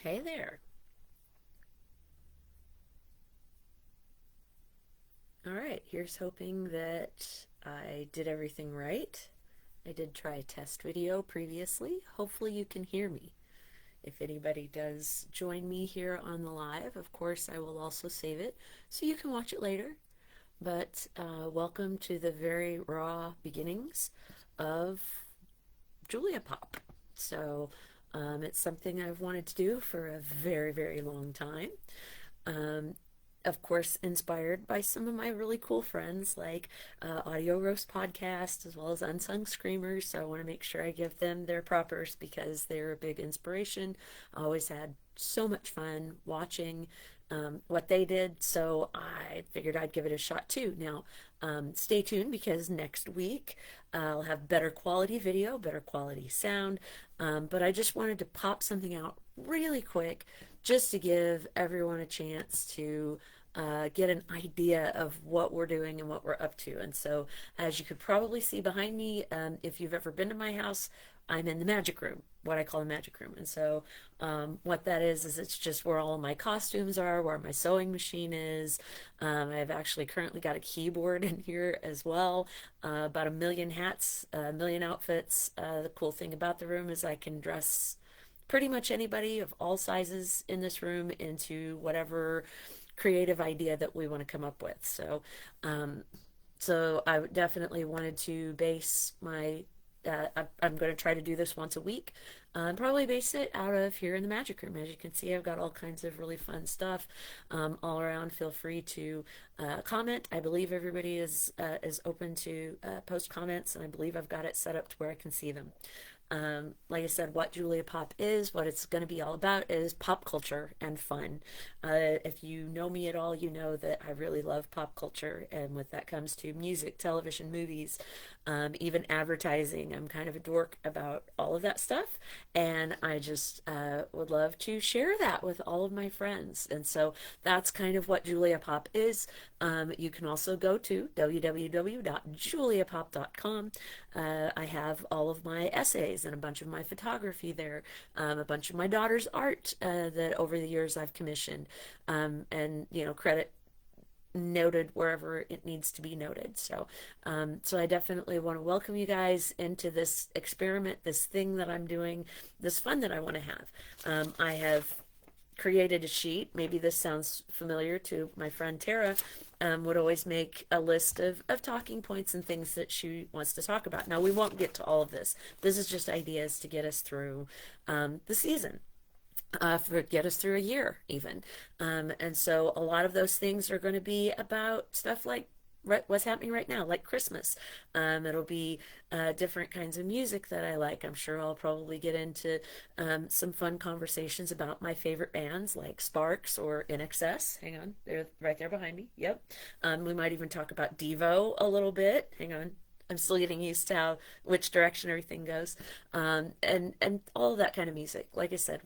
Hey there. All right, here's hoping that I did everything right. I did try a test video previously. Hopefully, you can hear me. If anybody does join me here on the live, of course, I will also save it so you can watch it later. But welcome to the very raw beginnings of Julia Pop. So, it's something I've wanted to do for a very, very long time. Um, of course, inspired by some of my really cool friends like Audio Roast Podcast as well as Unsung Screamers. So I want to make sure I give them their propers because they're a big inspiration. I always had so much fun watching what they did. So I figured I'd give it a shot too. Now, stay tuned because next week I'll have better quality video, better quality sound. But I just wanted to pop something out really quick just to give everyone a chance to get an idea of what we're doing and what we're up to. And so, as you could probably see behind me, if you've ever been to my house, I'm in the magic room, what I call the magic room. And so, what that is it's just where all of my costumes are, where my sewing machine is. I've actually currently got a keyboard in here as well, about a million hats, a million outfits. The cool thing about the room is I can dress pretty much anybody of all sizes in this room into whatever creative idea that we want to come up with. Um, so I definitely wanted to base my. I'm going to try to do this once a week. Probably base it out of here in the magic room. As you can see, I've got all kinds of really fun stuff all around. Feel free to comment. I believe everybody is open to post comments, and I believe I've got it set up to where I can see them. Like I said, what Julia Pop is, what it's going to be all about is pop culture and fun. If you know me at all, you know that I really love pop culture, and with that comes to music, television, movies, even advertising. I'm kind of a dork about all of that stuff, and I just would love to share that with all of my friends. And so that's kind of what Julia Pop is. You can also go to www.juliapop.com. I have all of my essays and a bunch of my photography there, a bunch of my daughter's art that over the years I've commissioned, and credit noted wherever it needs to be noted. So I definitely want to welcome you guys into this experiment, this thing that I'm doing, this fun that I want to have. I have created a sheet. Maybe this sounds familiar to my friend Tara. Would always make a list of talking points and things that she wants to talk about. Now, we won't get to all of this. This is just ideas to get us through the season. For get us through a year even. And so a lot of those things are going to be about stuff like what's happening right now, like Christmas. It'll be different kinds of music that I like. I'm sure I'll probably get into some fun conversations about my favorite bands like Sparks or INXS. Hang on, they're right there behind me. Yep. We might even talk about Devo a little bit. Hang on. I'm still getting used to how which direction everything goes, and all of that kind of music. Like I said,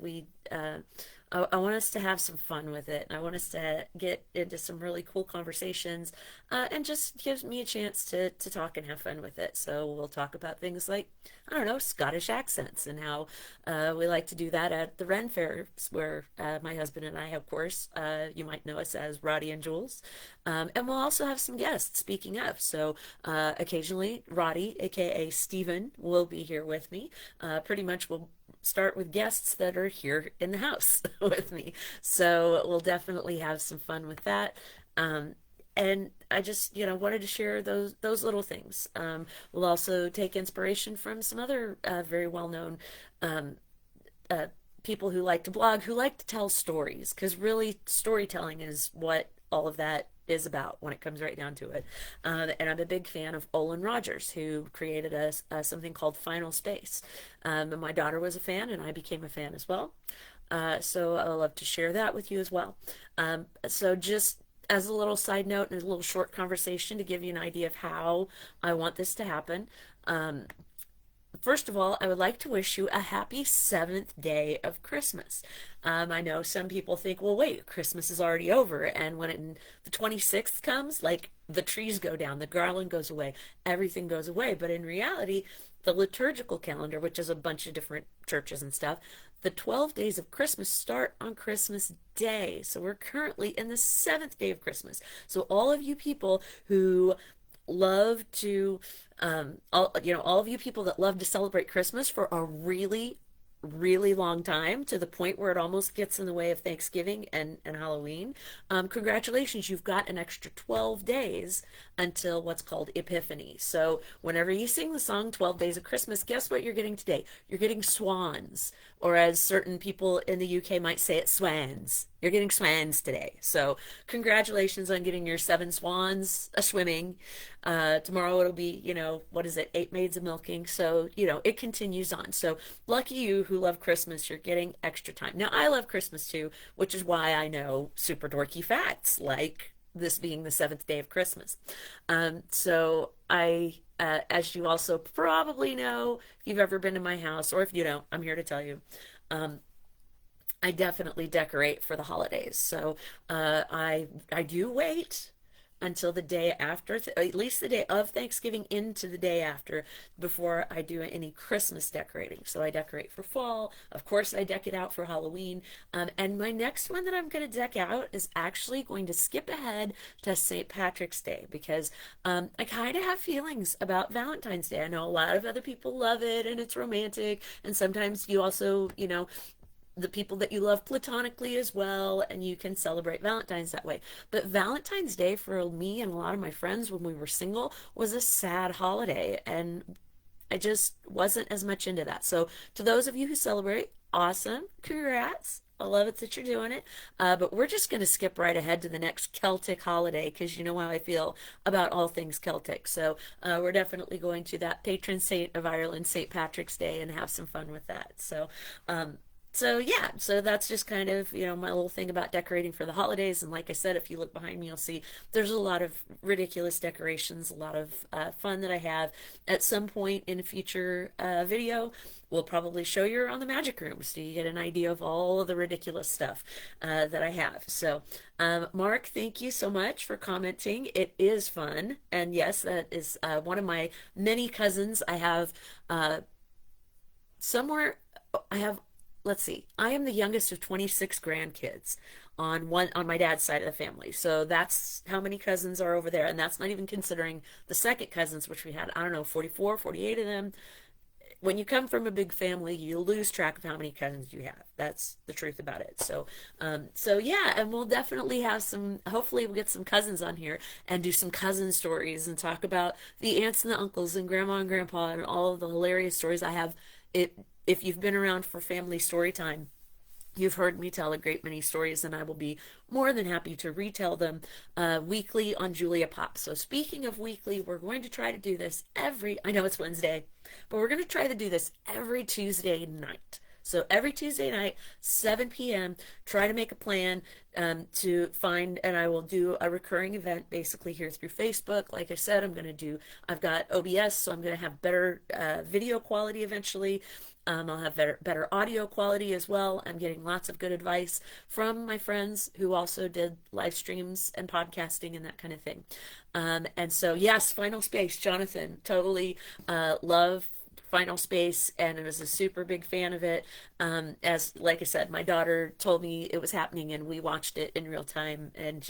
I want us to have some fun with it. I want us to get into some really cool conversations, and just gives me a chance to talk and have fun with it. So we'll talk about things like, I don't know, Scottish accents and how we like to do that at the Ren Fair, where my husband and I, of course, you might know us as Roddy and Jules. And we'll also have some guests, speaking of. So occasionally, Roddy, aka Steven, will be here with me. Pretty much we'll start with guests that are here in the house with me. So we'll definitely have some fun with that. Um, and I just, wanted to share those little things. We'll also take inspiration from some other very well-known um, uh, people who like to blog, who like to tell stories, because really storytelling is what all of that is about when it comes right down to it. And I'm a big fan of Olin Rogers, who created something called Final Space. And my daughter was a fan, and I became a fan as well. So I would love to share that with you as well. So just as a little side note and a little short conversation to give you an idea of how I want this to happen. Um, First of all, I would like to wish you a happy seventh day of Christmas. I know some people think, well, wait, Christmas is already over. And when the 26th comes, like the trees go down, the garland goes away, everything goes away. But in reality, the liturgical calendar, which is a bunch of different churches and stuff, the 12 days of Christmas start on Christmas Day. So we're currently in the seventh day of Christmas. So all of you people who love to all of you people that love to celebrate Christmas for a really long time, to the point where it almost gets in the way of Thanksgiving and Halloween. Congratulations, you've got an extra 12 days until what's called Epiphany. So whenever you sing the song 12 Days of Christmas, guess what you're getting today? You're getting swans, or as certain people in the UK might say it, swans. You're getting swans today. So congratulations on getting your 7 swans a swimming. Tomorrow it'll be, what is it, 8 maids a milking. So, it continues on. So lucky you who love Christmas, you're getting extra time. Now, I love Christmas too, which is why I know super dorky facts like this being the seventh day of Christmas. So as you also probably know, if you've ever been to my house, or if you don't, I'm here to tell you. Um, I definitely decorate for the holidays. So I do wait until the day after, at least the day of Thanksgiving into the day after, before I do any Christmas decorating. So I decorate for fall. Of course, I deck it out for Halloween. And my next one that I'm going to deck out is actually going to skip ahead to St. Patrick's Day, because I kind of have feelings about Valentine's Day. I know a lot of other people love it and it's romantic. And sometimes you also, the people that you love platonically as well, and you can celebrate Valentine's that way. But Valentine's Day for me and a lot of my friends when we were single was a sad holiday, and I just wasn't as much into that. So to those of you who celebrate, awesome, congrats. I love it that you're doing it. But we're just going to skip right ahead to the next Celtic holiday, because you know how I feel about all things Celtic. So we're definitely going to that patron saint of Ireland, St. Patrick's Day, and have some fun with that. So yeah, so that's just kind of, my little thing about decorating for the holidays. And like I said, if you look behind me, you'll see there's a lot of ridiculous decorations, a lot of fun that I have. At some point in a future video, we'll probably show you around the magic room so you get an idea of all of the ridiculous stuff that I have. So, Mark, thank you so much for commenting. It is fun. And yes, that is one of my many cousins. I have somewhere, I have let's see, I am the youngest of 26 grandkids on my dad's side of the family. So that's how many cousins are over there. And that's not even considering the second cousins, which we had, I don't know, 44, 48 of them. When you come from a big family, you lose track of how many cousins you have. That's the truth about it. So yeah, and we'll definitely have hopefully we'll get some cousins on here and do some cousin stories and talk about the aunts and the uncles and grandma and grandpa and all of the hilarious stories I have. If you've been around for family story time, you've heard me tell a great many stories, and I will be more than happy to retell them weekly on Julia Pop. So speaking of weekly, we're going to try to do this I know it's Wednesday, but we're going to try to do this every Tuesday night. So every Tuesday night, 7 p.m., try to make a plan to find, and I will do a recurring event basically here through Facebook. Like I said, I've got OBS, so I'm going to have better video quality eventually. I'll have better audio quality as well. I'm getting lots of good advice from my friends who also did live streams and podcasting and that kind of thing. And so, yes, Final Space, Jonathan, totally love Final Space, and I was a super big fan of it. Like I said, my daughter told me it was happening, and we watched it in real time, and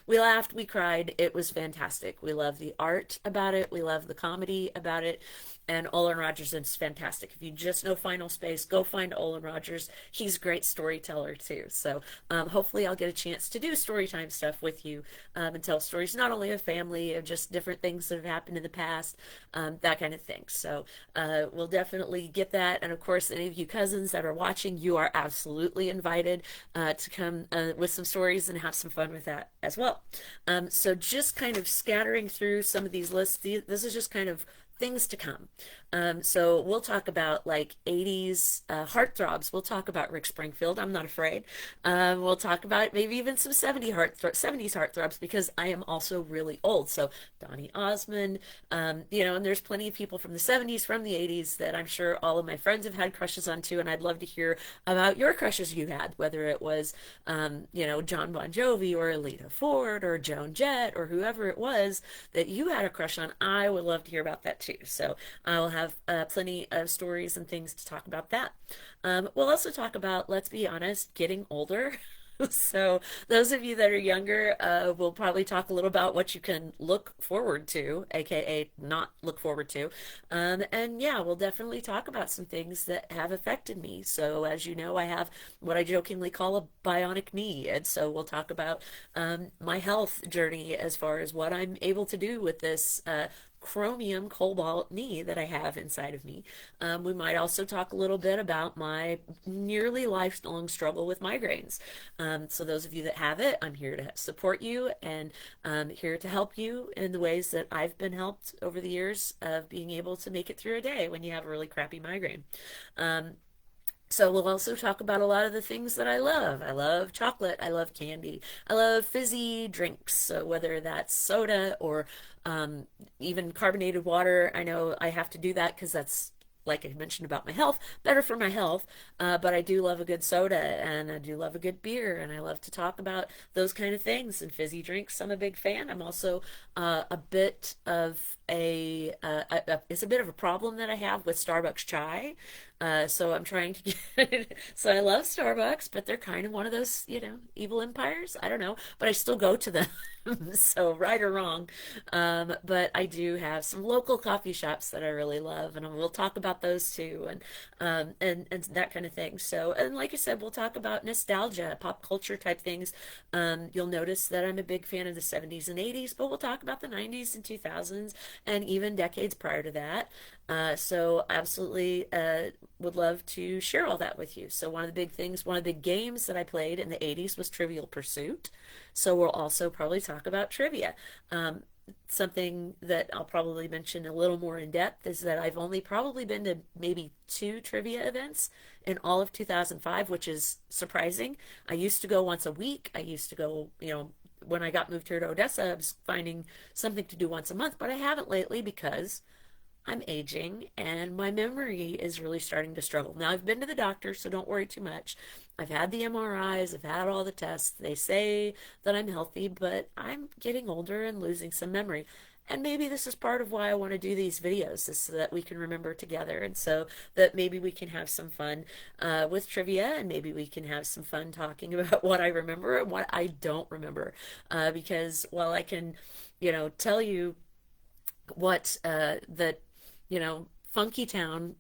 we laughed, we cried. It was fantastic. We love the art about it. We love the comedy about it. And Olin Rogers is fantastic. If you just know Final Space, go find Olin Rogers. He's a great storyteller too. So hopefully I'll get a chance to do storytime stuff with you and tell stories not only of family, of just different things that have happened in the past, that kind of thing. So we'll definitely get that. And of course, any of you cousins that are watching, you are absolutely invited to come with some stories and have some fun with that as well. So just kind of scattering through some of these lists. This is just kind of things to come. So we'll talk about like 80s heartthrobs. We'll talk about Rick Springfield. I'm not afraid. We'll talk about maybe even some 70s heartthrobs because I am also really old. So Donny Osmond, and there's plenty of people from the 70s, from the 80s that I'm sure all of my friends have had crushes on too. And I'd love to hear about your crushes you had, whether it was, John Bon Jovi or Alita Ford or Joan Jett or whoever it was that you had a crush on. I would love to hear about that too. So I will have plenty of stories and things to talk about that. We'll also talk about, let's be honest, getting older. So those of you that are younger, will probably talk a little about what you can look forward to, aka not look forward to. And yeah, we'll definitely talk about some things that have affected me. So as you know, I have what I jokingly call a bionic knee. And so we'll talk about my health journey as far as what I'm able to do with this chromium cobalt knee that I have inside of me. We might also talk a little bit about my nearly lifelong struggle with migraines. So those of you that have it, I'm here to support you and here to help you in the ways that I've been helped over the years of being able to make it through a day when you have a really crappy migraine. So we'll also talk about a lot of the things that I love. I love chocolate. I love candy. I love fizzy drinks. So whether that's soda or even carbonated water, I know I have to do that because that's, like I mentioned about my health, better for my health. But I do love a good soda and I do love a good beer and I love to talk about those kind of things and fizzy drinks. I'm a big fan. I'm also a bit of it's a bit of a problem that I have with Starbucks chai. So I'm trying to get, so I love Starbucks, but they're kind of one of those, evil empires. I don't know, but I still go to them. So right or wrong. But I do have some local coffee shops that I really love, and we'll talk about those too, and that kind of thing. So, and like I said, we'll talk about nostalgia, pop culture type things. You'll notice that I'm a big fan of the 70s and 80s, but we'll talk about the 90s and 2000s and even decades prior to that. So absolutely would love to share all that with you. So one of the big games that I played in the 80s was Trivial Pursuit. So we'll also probably talk about trivia. Something that I'll probably mention a little more in depth is that I've only probably been to maybe two trivia events in all of 2005, which is surprising. I used to go once a week. I used to go, when I got moved here to Odessa, I was finding something to do once a month, but I haven't lately because I'm aging and my memory is really starting to struggle. Now, I've been to the doctor, so don't worry too much. I've had the MRIs, I've had all the tests. They say that I'm healthy, but I'm getting older and losing some memory. And maybe this is part of why I want to do these videos, is so that we can remember together and so that maybe we can have some fun with trivia and maybe we can have some fun talking about what I remember and what I don't remember. Because while I can, tell you what Funky Town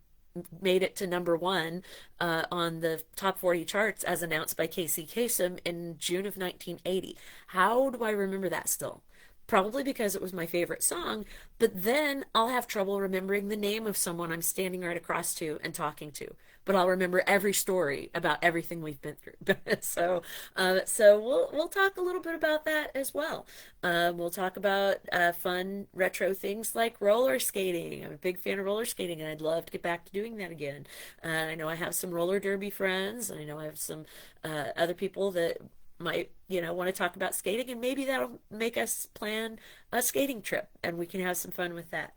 made it to number one on the top 40 charts as announced by Casey Kasem in June of 1980. How do I remember that still? Probably because it was my favorite song, but then I'll have trouble remembering the name of someone I'm standing right across to and talking to. But I'll remember every story about everything we've been through. So we'll talk a little bit about that as well. We'll talk about fun retro things like roller skating. I'm a big fan of roller skating, and I'd love to get back to doing that again. I know I have some roller derby friends, and I know I have some other people that might, want to talk about skating, and maybe that'll make us plan a skating trip, and we can have some fun with that.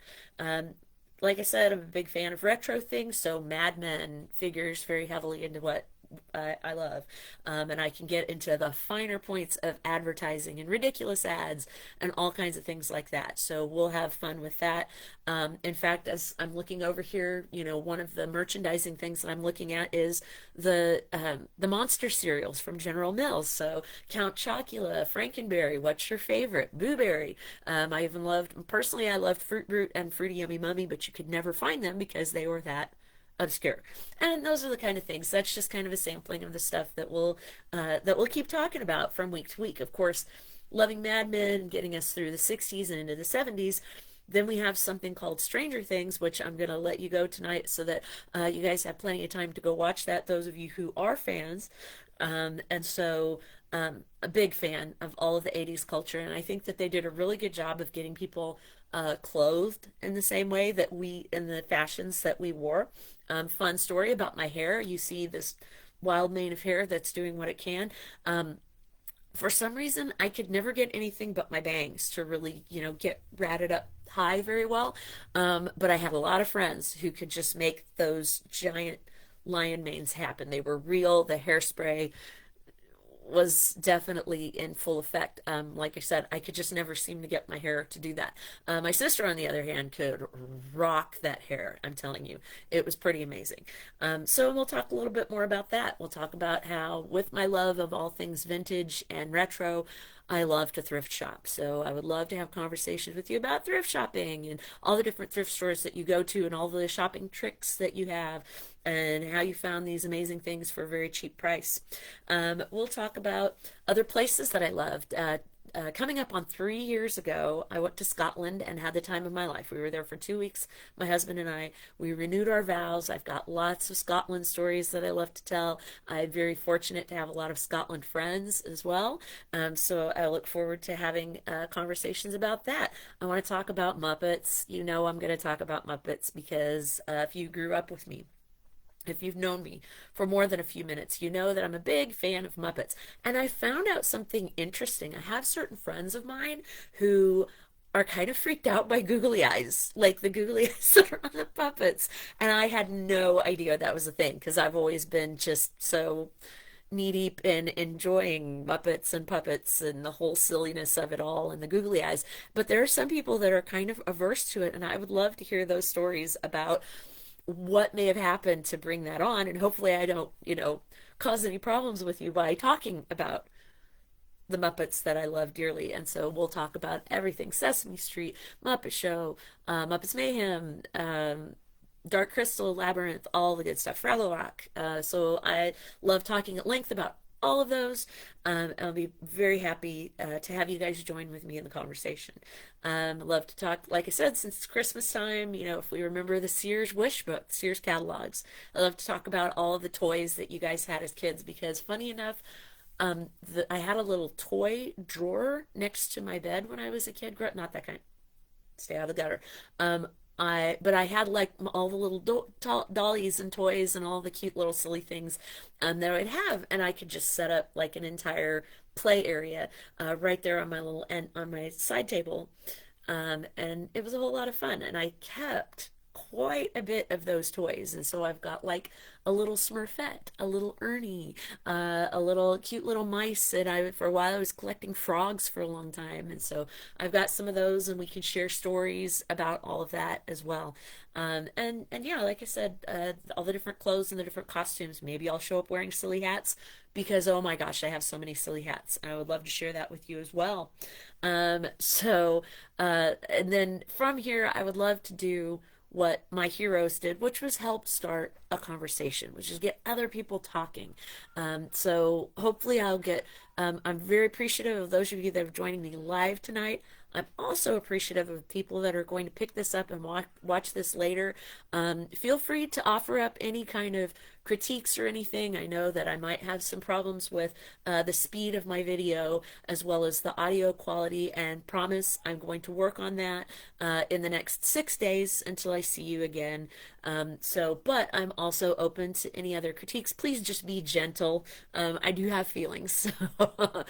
Like I said, I'm a big fan of retro things, so Mad Men figures very heavily into what I love. And I can get into the finer points of advertising and ridiculous ads and all kinds of things like that. So we'll have fun with that. In fact, as I'm looking over here, one of the merchandising things that I'm looking at is the monster cereals from General Mills. So Count Chocula, Frankenberry, what's your favorite? Boo Berry. I even loved, personally, I loved Fruit Brute and Fruity Yummy Mummy, but you could never find them because they were that obscure. And those are the kind of things. That's just kind of a sampling of the stuff that we'll keep talking about from week to week. Of course, loving Mad Men, getting us through the 60s and into the 70s. Then we have something called Stranger Things, which I'm going to let you go tonight so that you guys have plenty of time to go watch that, those of you who are fans. And so a big fan of all of the 80s culture. And I think that they did a really good job of getting people clothed in the same way that in the fashions that we wore. Fun story about my hair. You see this wild mane of hair that's doing what it can. For some reason, I could never get anything but my bangs to really, get ratted up high very well. But I had a lot of friends who could just make those giant lion manes happen. They were real. The hairspray was definitely in full effect. Like I said, I could just never seem to get my hair to do that. My sister, on the other hand, could rock that hair. I'm telling you, it was pretty amazing. So we'll talk a little bit more about that. We'll talk about how, with my love of all things vintage and retro, I love to thrift shop. So I would love to have conversations with you about thrift shopping and all the different thrift stores that you go to and all the shopping tricks that you have and how you found these amazing things for a very cheap price. We'll talk about other places that I loved. Coming up on 3 years ago, I went to Scotland and had the time of my life. We were there for 2 weeks. My husband and I, we renewed our vows. I've got lots of Scotland stories that I love to tell. I'm very fortunate to have a lot of Scotland friends as well. So I look forward to having conversations about that. I want to talk about Muppets. You know, I'm going to talk about Muppets because if you grew up with me, if you've known me for more than a few minutes, you know that I'm a big fan of Muppets. And I found out something interesting. I have certain friends of mine who are kind of freaked out by googly eyes, like the googly eyes that are on the puppets. And I had no idea that was a thing because I've always been just so knee deep in enjoying Muppets and puppets and the whole silliness of it all and the googly eyes. But there are some people that are kind of averse to it, and I would love to hear those stories about what may have happened to bring that on. And hopefully I don't, cause any problems with you by talking about the Muppets that I love dearly. And so we'll talk about everything: Sesame Street, Muppet Show, Muppets Mayhem, Dark Crystal, Labyrinth, all the good stuff, Fraggle Rock. So I love talking at length about all of those. I'll be very happy to have you guys join with me in the conversation. I love to talk, like I said, since it's Christmas time, if we remember the Sears Wish book, Sears catalogs, I love to talk about all of the toys that you guys had as kids because, funny enough, I had a little toy drawer next to my bed when I was a kid. Not that kind. Stay out of the gutter. But I had like all the little dollies and toys and all the cute little silly things that I'd have, and I could just set up like an entire play area right there on my little and on my side table, and it was a whole lot of fun. And I kept quite a bit of those toys, and so I've got like a little Smurfette, a little Ernie, a little cute little mice, and for a while I was collecting frogs for a long time, and so I've got some of those, and we can share stories about all of that as well. And yeah, like I said, all the different clothes and the different costumes. Maybe I'll show up wearing silly hats because oh my gosh, I have so many silly hats. I would love to share that with you as well. And then from here, I would love to do what my heroes did, which was help start a conversation, which is get other people talking. So hopefully I'm very appreciative of those of you that are joining me live tonight. I'm also appreciative of people that are going to pick this up and watch this later. Feel free to offer up any kind of critiques or anything. I know that I might have some problems with the speed of my video as well as the audio quality, and promise I'm going to work on that in the next 6 days until I see you again. But I'm also open to any other critiques. Please just be gentle. I do have feelings. So,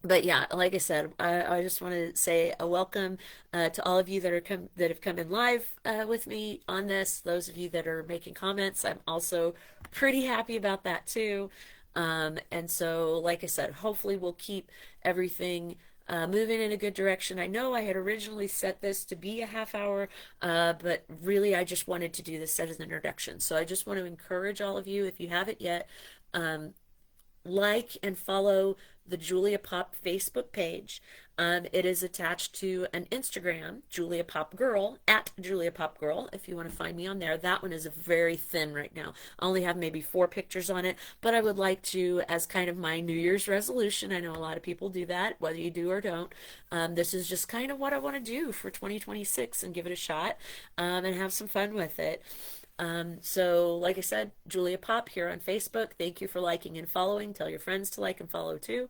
but yeah, like I said, I just want to say a welcome to all of you that have come in live with me on this. Those of you that are making comments, I'm also pretty happy about that too. And so, like I said, hopefully we'll keep everything moving in a good direction. I know I had originally set this to be a half hour, but really I just wanted to do this as an introduction. So I just want to encourage all of you, if you haven't yet, um, like and follow the Julia Pop Facebook page. It is attached to an Instagram, Julia Pop Girl, at Julia Pop Girl, if you want to find me on there. That one is very thin right now. I only have maybe 4 pictures on it, but I would like to, as kind of my New Year's resolution, I know a lot of people do that, whether you do or don't. This is just kind of what I want to do for 2026 and give it a shot, and have some fun with it. So like I said, Julia Pop here on Facebook. Thank you for liking and following. Tell your friends to like and follow too.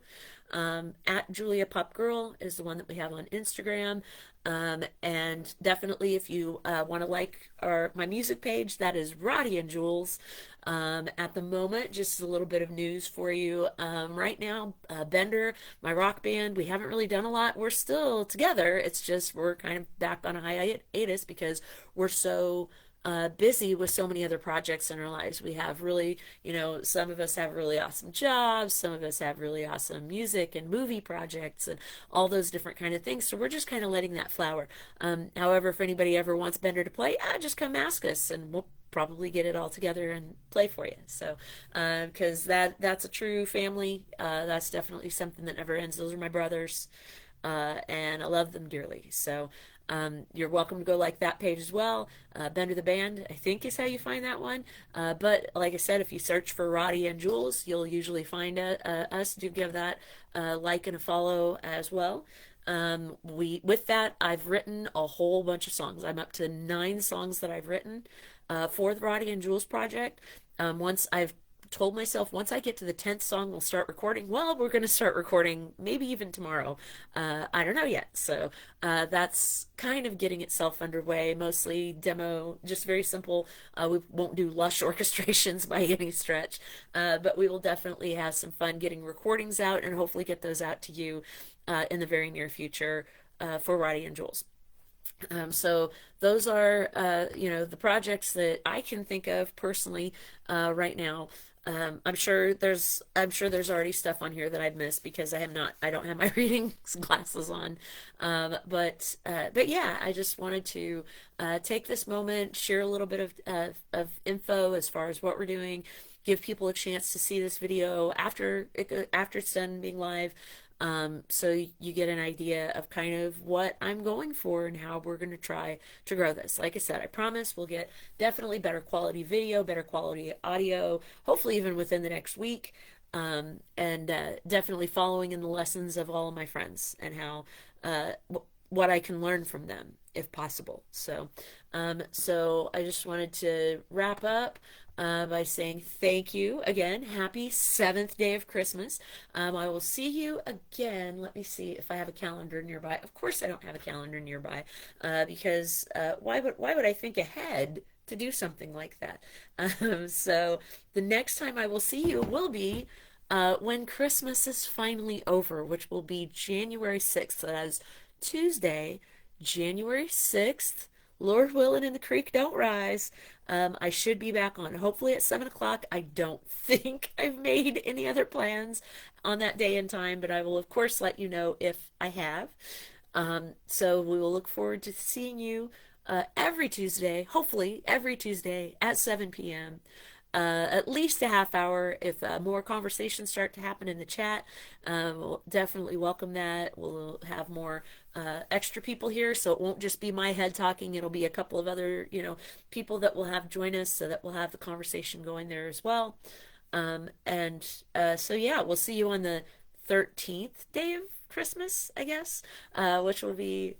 At Julia Pop Girl is the one that we have on Instagram. And definitely, if you want to like my music page, that is Roddy and Jules. At the moment, just a little bit of news for you. Right now, Bender, my rock band, we haven't really done a lot. We're still together. It's just we're kind of back on a hiatus because we're so busy with so many other projects in our lives. We have really, some of us have really awesome jobs, some of us have really awesome music and movie projects and all those different kind of things. So we're just kind of letting that flower. However, if anybody ever wants Bender to play, just come ask us and we'll probably get it all together and play for you. So, because that's a true family. That's definitely something that never ends. Those are my brothers, and I love them dearly. So, you're welcome to go like that page as well. Bender the Band, I think, is how you find that one. But like I said, if you search for Roddy and Jules, you'll usually find us. Do give that a like and a follow as well. With that, I've written a whole bunch of songs. I'm up to 9 songs that I've written for the Roddy and Jules project. Once I've told myself once I get to the 10th song, we'll start recording. Well, we're going to start recording maybe even tomorrow. I don't know yet. So that's kind of getting itself underway. Mostly demo, just very simple. We won't do lush orchestrations by any stretch, but we will definitely have some fun getting recordings out and hopefully get those out to you in the very near future for Roddy and Jules. So those are, the projects that I can think of personally right now. I'm sure there's already stuff on here that I've missed because I don't have my reading glasses on. But yeah, I just wanted to take this moment, share a little bit of info as far as what we're doing, give people a chance to see this video after it's done being live. So you get an idea of kind of what I'm going for and how we're going to try to grow this. Like I said, I promise we'll get definitely better quality video, better quality audio, hopefully even within the next week. And definitely following in the lessons of all of my friends and how what I can learn from them if possible. So I just wanted to wrap up by saying thank you again. Happy 7th day of Christmas. I will see you again. Let me see if I have a calendar nearby. Of course, I don't have a calendar nearby because why would I think ahead to do something like that? So the next time I will see you will be when Christmas is finally over, which will be January 6th. So that is Tuesday, January 6th. Lord willing and the creek don't rise. I should be back on hopefully at 7 o'clock. I don't think I've made any other plans on that day and time, but I will of course let you know if I have. So we will look forward to seeing you every Tuesday, hopefully every Tuesday at 7 p.m. At least a half hour. If more conversations start to happen in the chat, we'll definitely welcome that. We'll have more extra people here, so it won't just be my head talking. It'll be a couple of other, people that will have join us, so that we'll have the conversation going there as well. And so yeah, we'll see you on the 13th day of Christmas, I guess, which will be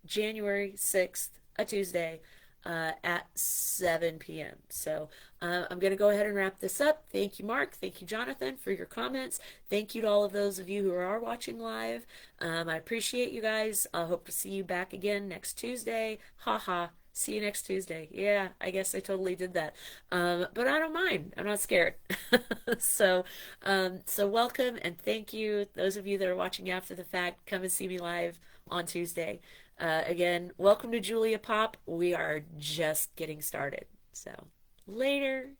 January 6th, a Tuesday at 7 p.m. So I'm going to go ahead and wrap this up. Thank you, Mark. Thank you, Jonathan, for your comments. Thank you to all of those of you who are watching live. I appreciate you guys. I hope to see you back again next Tuesday. Ha ha. See you next Tuesday. Yeah, I guess I totally did that. But I don't mind. I'm not scared. So welcome and thank you. Those of you that are watching after the fact, come and see me live on Tuesday. Again, welcome to Julia Pop. We are just getting started. So later.